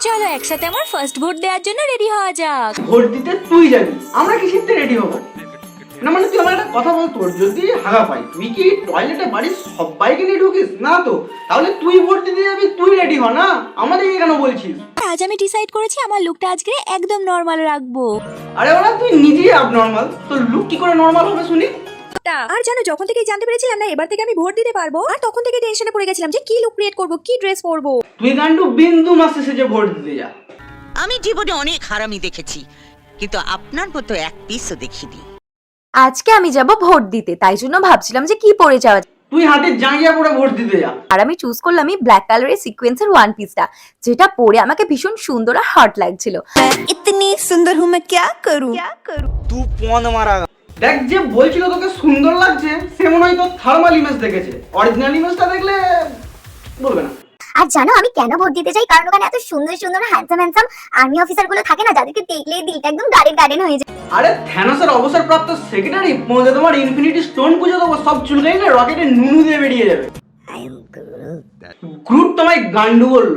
চলো একসাথে আমার ফার্স্ট ভোট দেওয়ার জন্য রেডি হওয়া যাক। ভোট দিতে তুই যাবি, আমরা কি শিখতে রেডি হবো না? মানে তুই আমার একটা কথা বল, তোর যদি হাগা পাই তুই কি টয়লেটে বাড়ির সবাইকে নিয়ে ঢুকিস না? তো তাহলে তুই ভোট দিতে যাবি, তুই রেডি হ না, আমাদেরকে কেন বলছিস? আজ আমি ডিসাইড করেছি আমার লুকটা আজকে একদম নর্মাল রাখবো। আরে ওরা তুই নিজেই abnormal, তোর লুক কি করে নর্মাল হবে শুনি? আর জানো, যখন থেকে জানতে পেরেছিলাম না এবার থেকে আমি ভোট দিতে পারবো, আর তখন থেকে টেনশনে পড়ে গেছিলাম যে কি লুক ক্রিয়েট করব, কি ড্রেস পরবো। তুই গান্ডু বিন্দু মাসে সেজে ভোট দিতে যা। আমি জীবনে অনেক হারামি দেখেছি, কিন্তু আপনার মতো এক পিসও দেখিনি। আজকে আমি যাব ভোট দিতে, তাই জন্য ভাবছিলাম যে কি পরে যাওয়া যায়। তুই হাতে জাঙ্গিয়া পরে ভোট দিতে যা। আর আমি চুজ করলাম এই ব্ল্যাক কালারের সিকোয়েন্সের ওয়ান পিসটা, যেটা পরে আমাকে ভীষণ সুন্দর আর হট লাগছিল। इतनी सुंदर हूँ मैं क्या करूँ? তুই পন মারা। দেখ, যে বলছিল তোকে সুন্দর লাগছে সে মনে হয় তোর থার্মাল ইমেজ দেখেছে, অরিজিনাল ইমেজটা দেখলে বলবে না। আর জানো আমি কেন ভোট দিতে চাই? কারণ ওখানে এত সুন্দর সুন্দর হ্যান্ডসাম আর্মি অফিসার গুলো থাকে না, যাদেরকে দেখলেই দিলটা একদম গার্ডেন হয়ে যায়। আরে থ্যানোসের অবসরপ্রাপ্ত সেক্রেটারি পৌঁছে তোমার ইনফিনিটি স্টোন পুজো দেবো, সব চুলকাইলে রকেটে নুনু দিয়ে বেরিয়ে যাবে। গ্রুট তোমায় গান্ডু বললো।